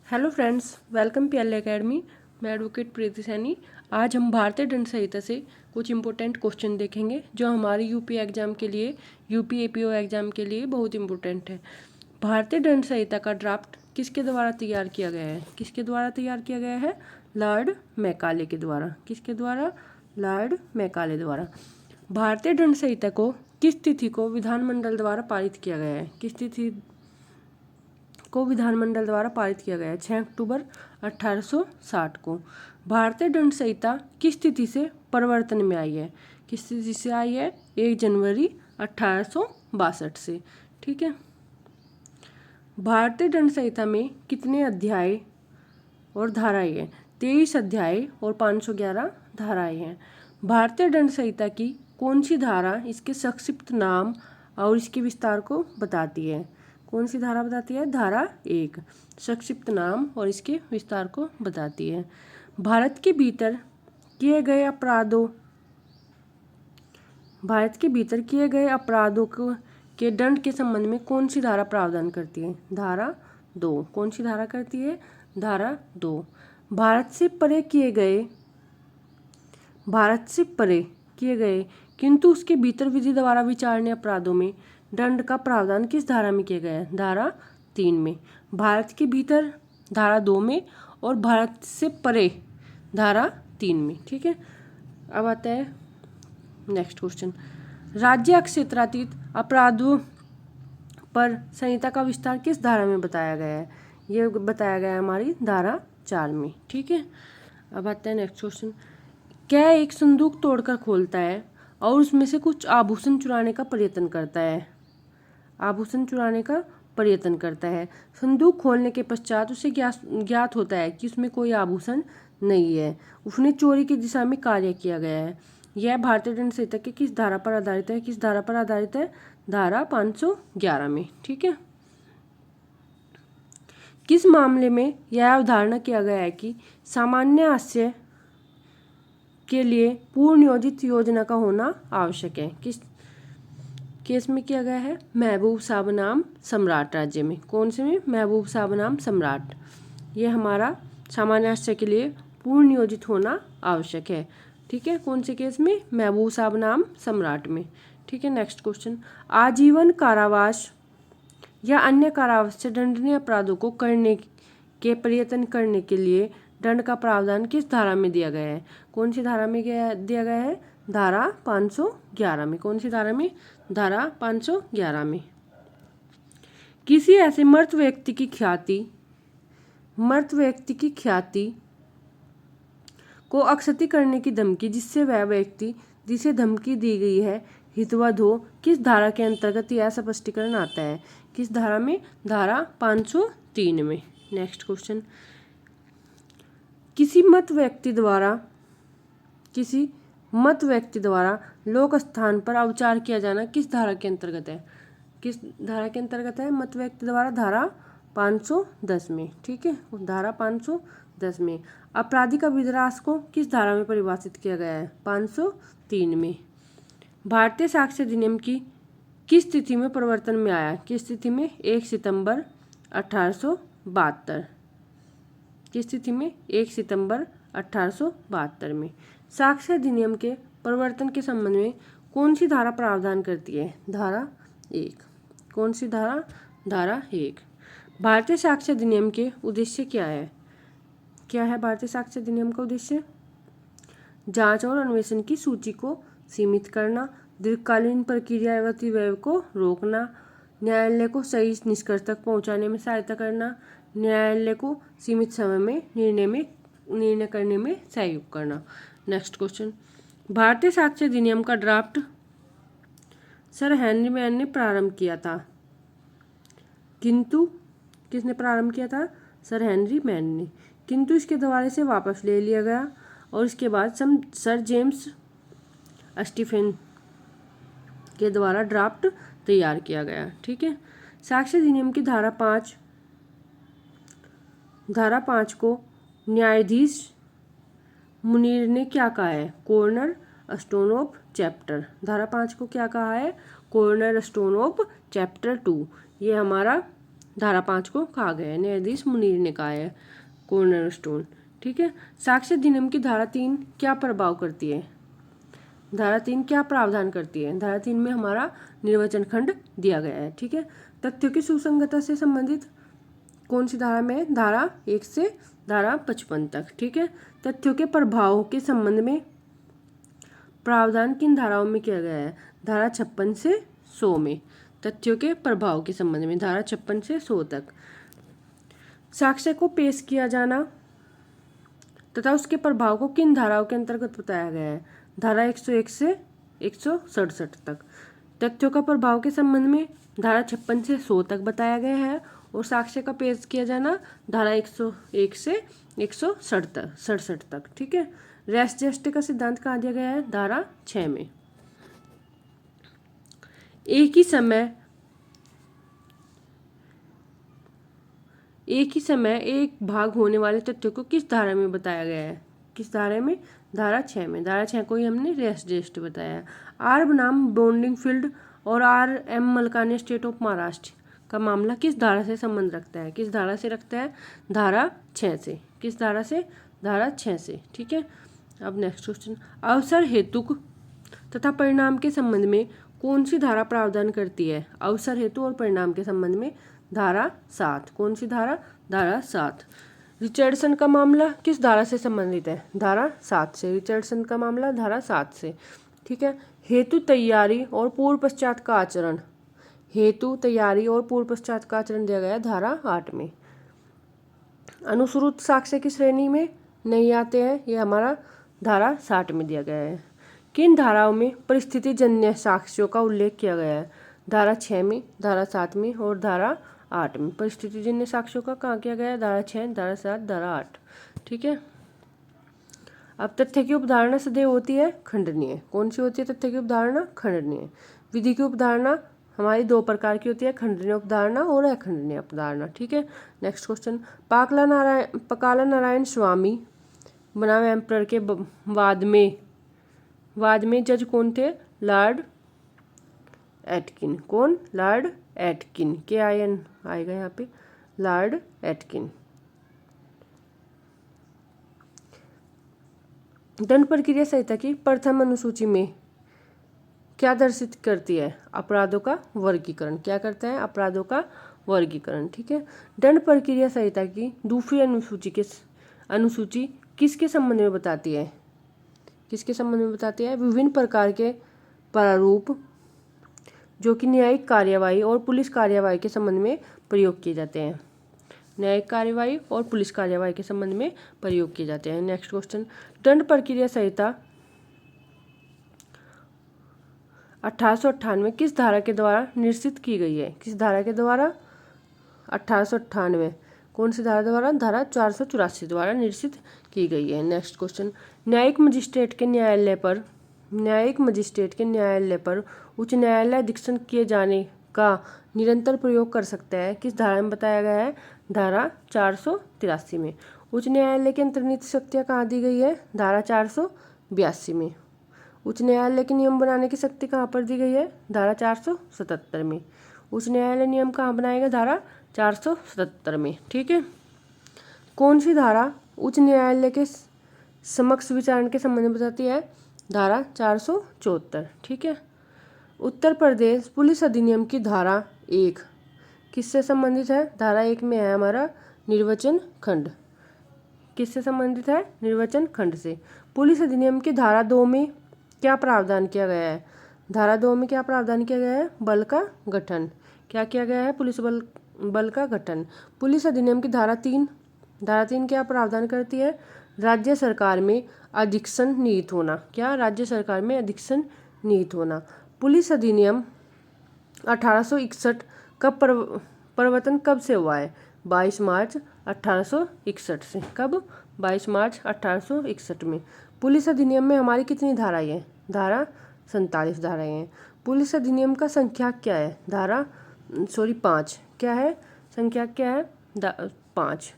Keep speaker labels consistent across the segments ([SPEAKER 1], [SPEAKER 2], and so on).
[SPEAKER 1] Hello friends, welcome PLA academy. मैं advocate प्रीति सैनी। आज हम भारतीय दंड संहिता से कुछ इंपॉर्टेंट क्वेश्चन देखेंगे जो हमारे यूपी एग्जाम के लिए, यूपी एपीओ एग्जाम के लिए बहुत इंपॉर्टेंट है। भारतीय दंड संहिता का ड्राफ्ट किसके द्वारा तैयार किया गया है? किसके द्वारा तैयार किया गया है? लॉर्ड मैकाले के द्वारा। किसके द्वारा? लॉर्ड मैकाले द्वारा। भारतीय दंड संहिता को किस तिथि को विधानमंडल द्वारा पारित किया गया है? किस तिथि को विधानमंडल द्वारा पारित किया गया है? 6 अक्टूबर 1860 को। भारतीय दंड संहिता किस तिथि से परिवर्तन में आई है? किस तिथि से आई है? 1 जनवरी 1862 से। ठीक है। भारतीय दंड संहिता में कितने अध्याय और धाराएं हैं? 23 अध्याय और 511 धाराएं हैं। भारतीय दंड संहिता की कौन सी धारा इसके संक्षिप्त नाम और इसके विस्तार को बताती है? कौन सी धारा बताती है? धारा 1 संक्षिप्त नाम और इसके विस्तार को बताती है। भारत के भीतर किए गए अपराधों के दंड के संबंध में कौन सी धारा प्रावधान करती है? धारा 2। कौन सी धारा करती है? धारा 2। भारत से परे किए गए किंतु उसके भीतर विधि द्वारा विचारणीय अपराधों में दंड का प्रावधान किस धारा में किया गया है? धारा 3 में। भारत के भीतर धारा 2 में और भारत से परे धारा 3 में। ठीक है। अब आता है नेक्स्ट क्वेश्चन। राज्य क्षेत्रातीत अपराधों पर संहिता का विस्तार किस धारा में बताया गया है? ये बताया गया है हमारी धारा 4 में। ठीक है। अब आता है नेक्स्ट क्वेश्चन। क्या एक संदूक तोड़कर खोलता है और उसमें से कुछ आभूषण चुराने का प्रयत्न करता है? आभूषण चुराने का प्रयत्न करता है। संदूक खोलने के पश्चात उसे ज्ञात होता है कि उसमें कोई आभूषण नहीं है। उसने चोरी की दिशा में कार्य किया गया है। यह भारतीय दंड संहिता के किस धारा पर आधारित है? किस धारा पर आधारित है? धारा 511 में। ठीक है। किस मामले में यह अवधारणा किया गया है कि सामान्य आशय के लिए पूर्ण नियोजित योजना का होना आवश्यक है? किस केस में किया गया है? महबूब शाह बनाम सम्राट राज्य में। कौन से में? महबूब शाह बनाम सम्राट। ये हमारा सामान्य आशय के लिए पूर्ण नियोजित होना आवश्यक है। ठीक है। कौन से केस में? महबूब शाह बनाम सम्राट में। ठीक है। Next question. आजीवन कारावास या अन्य कारावास से दंडनीय अपराधों को करने के प्रयत्न करने के लिए दंड का प्रावधान किस धारा में दिया गया है? कौन सी धारा में दिया गया है? धारा 511 में। कौन सी धारा में? धारा 511 में। किसी ऐसे मृत व्यक्ति की ख्याति को अक्षति करने की धमकी जिससे वह व्यक्ति जिसे धमकी दी गई है हितवद हो, किस धारा के अंतर्गत यह स्पष्टीकरण आता है? किस धारा में? धारा 503 में। Next question. किसी मत व्यक्ति द्वारा लोक स्थान पर अवचार किया जाना किस धारा के अंतर्गत है? किस धारा के अंतर्गत है? मत व्यक्ति द्वारा धारा 510 में। ठीक है। धारा 510 में। आपराधिक अभिद्रास को किस धारा में परिभाषित किया गया है? 503 में। भारतीय साक्ष्य अधिनियम की किस तिथि में परिवर्तन में आया? किस तिथि में? 1 सितंबर 1872। किस तिथि में? 1 सितंबर 1872 में। साक्ष्य अधिनियम के परिवर्तन के संबंध में कौन सी धारा प्रावधान करती है? धारा 1। कौन सी धारा? धारा 1। भारतीय साक्ष्य अधिनियम के उद्देश्य क्या है? क्या है भारतीय साक्ष्य अधिनियम का उद्देश्य? जांच और अन्वेषण की सूची को सीमित करना, दीर्घकालीन प्रक्रिया एवं व्यय को रोकना, न्यायालय को सही निष्कर्ष तक पहुंचाने में सहायता करना, न्यायालय को सीमित समय में निर्णय करने में सहयोग करना। Next question. भारतीय साक्ष्य अधिनियम का ड्राफ्ट सर हेनरी मैन ने प्रारंभ किया था, किंतु किसने प्रारंभ किया था? सर हेनरी मैन ने। किंतु इसके द्वारा से वापस ले लिया गया और इसके बाद सर जेम्स स्टीफेन के द्वारा ड्राफ्ट तैयार किया गया। ठीक है। साक्ष्य अधिनियम की धारा 5 को न्यायाधीश मुनीर ने क्या कहा है? Corner stone of chapter. धारा 5 को क्या कहा है? Corner stone of chapter 2। ये हमारा धारा 5 को कहा गया है, न्यायाधीश मुनीर ने कहा है, कॉर्नर स्टोन। ठीक है, साक्ष्य अधिनियम की धारा 3 क्या प्रभाव करती है? धारा 3 क्या प्रावधान करती है? धारा 3 में हमारा निर्वचन खंड दिया गया है। ठीक है, तथ्यों की सुसंगतता से संबंधित कौन सी धारा में? धारा 1 से धारा 55 तक। ठीक है, तथ्यों के प्रभाव के संबंध में प्रावधान किन धाराओं में किया गया है? धारा 56 से 100 में। तथ्यों के प्रभाव के संबंध में धारा 56 से 100 तक। साक्ष्य को पेश किया जाना तथा उसके प्रभाव को किन धाराओं के अंतर्गत बताया गया है? धारा 101 से 167 तक। तथ्यों का प्रभाव के संबंध में धारा 56 से 100 तक बताया गया है और साक्ष्य का पेश किया जाना धारा 101 से 167 तक। ठीक है, रेस जस्ट का सिद्धांत कहाँ दिया गया है? धारा 6 में। एक ही समय एक भाग होने वाले तथ्यों को किस धारा में बताया गया है? किस धारा में? धारा 6 में। धारा 6 को ही हमने रेस जस्ट बताया। आर बनाम बॉन्डिंग फील्ड और R M Malkani state of Maharashtra का मामला किस धारा से संबंध रखता है? किस धारा से रखता है? धारा 6 से। किस धारा से? धारा 6 से। ठीक है, अब नेक्स्ट क्वेश्चन, अवसर हेतुक तथा परिणाम के संबंध में कौन सी धारा प्रावधान करती है? अवसर हेतु और परिणाम के संबंध में धारा 7। कौन सी धारा? धारा 7। रिचर्डसन का मामला किस धारा से संबंधित है? धारा 7 से। रिचर्डसन का मामला धारा 7 से। ठीक है, हेतु तैयारी और पूर्व पश्चात का आचरण। हेतु तैयारी और पूर्व पश्चात का आचरण दिया गया धारा 8 में। अनुश्रुत साक्ष्य की श्रेणी में नहीं आते हैं, ये हमारा धारा 60 में दिया गया है। किन धाराओं में परिस्थितिजन्य साक्ष्यों का उल्लेख किया गया है? धारा 6 में, धारा 7 में और धारा 8 में। परिस्थितिजन्य साक्ष्यों का कहाँ किया गया है? धारा 6, धारा 7, धारा 8। ठीक है, अब तथ्य की उपधारणा सदैव होती है खंडनीय। कौन सी होती है तथ्य की उपधारणा? खंडनीय। विधि की उपधारणा हमारी 2 प्रकार की होती है, खंडनीय उपधारणा और अखंडनीय उपधारणा। ठीक है, नेक्स्ट क्वेश्चन, पकाला नारायण स्वामी बनाम एम्परर के वाद में जज कौन थे? Lord Atkin. कौन? Lord Atkin. KIN आएगा यहाँ पे, लॉर्ड एटकिन। दंड प्रक्रिया संहिता की प्रथम अनुसूची में क्या दर्शित करती है? अपराधों का वर्गीकरण। क्या करता है? अपराधों का वर्गीकरण। ठीक है, दंड प्रक्रिया संहिता की दूसरी अनुसूची किसके संबंध में बताती है? किसके संबंध में बताती है? विभिन्न प्रकार के प्रारूप जो कि न्यायिक कार्यवाही और पुलिस कार्यवाही के संबंध में प्रयोग किए जाते हैं। न्यायिक कार्यवाही और पुलिस कार्यवाही के संबंध में प्रयोग किए जाते हैं। नेक्स्ट क्वेश्चन, दंड प्रक्रिया संहिता 1898 किस धारा के द्वारा निश्चित की गई है? किस धारा के द्वारा? 1898 कौन सी धारा द्वारा? धारा 484 द्वारा निश्चित की गई है। नेक्स्ट क्वेश्चन, न्यायिक मजिस्ट्रेट के न्यायालय पर उच्च न्यायालय अधीक्षण किए जाने का निरंतर प्रयोग कर सकता है। किस धारा में बताया गया है? धारा 483 में। उच्च न्यायालय की अंतर्निहित शक्तियाँ कहाँ दी गई है? धारा 482 में। उच्च न्यायालय के नियम बनाने की शक्ति कहाँ पर दी गई है? धारा 477 में। उच्च न्यायालय नियम कहाँ बनाएगा? धारा 477 में। ठीक है, कौन सी धारा उच्च न्यायालय के समक्ष विचारण के संबंध में बताती है? धारा 474। ठीक है, उत्तर प्रदेश पुलिस अधिनियम की धारा 1 किससे संबंधित है? धारा 1 में है हमारा निर्वचन खंड। किससे संबंधित है? निर्वचन खंड से। पुलिस अधिनियम की धारा 2 में क्या प्रावधान किया गया है? धारा 2 में क्या प्रावधान किया गया है? बल का गठन। क्या किया गया है? पुलिस बल का गठन। पुलिस अधिनियम की धारा 3 क्या प्रावधान करती है? राज्य सरकार में अधीक्षण निहित होना। क्या? राज्य सरकार में अधीक्षण निहित होना। पुलिस अधिनियम 1861 का प्रवर्तन कब से हुआ है? 22 मार्च 1861 से। कब? 22 मार्च 1861 में। पुलिस अधिनियम में हमारी कितनी धाराएं हैं? धारा 47 धाराएं हैं। पुलिस अधिनियम का संख्या क्या है? 5। क्या है? संख्या क्या है? 5।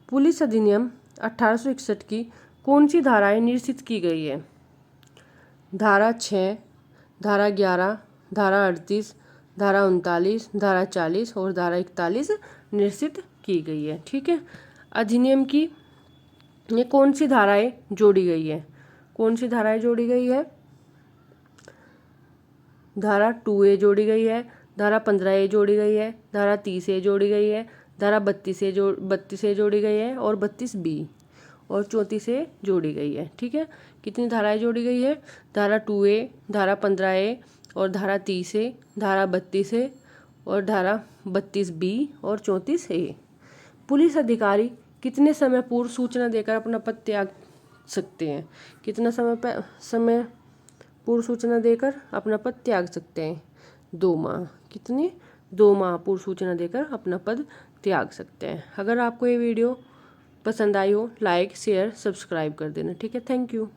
[SPEAKER 1] पुलिस अधिनियम 1861 की कौन सी धाराएं निश्चित की गई है? धारा 6, धारा 11, धारा 38, धारा 39, धारा 40 और धारा 41 निश्चित की गई है। ठीक है, अधिनियम की ये कौन सी धाराएं जोड़ी गई है? कौन सी धाराएं जोड़ी गई है? धारा 2A जोड़ी गई है, धारा 15A जोड़ी गई है, धारा 30A जोड़ी गई है, धारा 32A जोड़ी गई है और 32B और 34A जोड़ी गई है। ठीक है, कितनी धाराएं जोड़ी गई है? धारा 2A, धारा 15A और धारा 30A, धारा 32A और धारा 32B और 34A। पुलिस अधिकारी कितने समय पूर्व सूचना देकर अपना पद त्याग सकते हैं? कितना समय पूर्व सूचना देकर अपना पद त्याग सकते हैं? 2 माह। कितनी? 2 माह पूर्व सूचना देकर अपना पद त्याग सकते हैं। अगर आपको ये वीडियो पसंद आई हो, लाइक शेयर सब्सक्राइब कर देना। ठीक है, थैंक यू।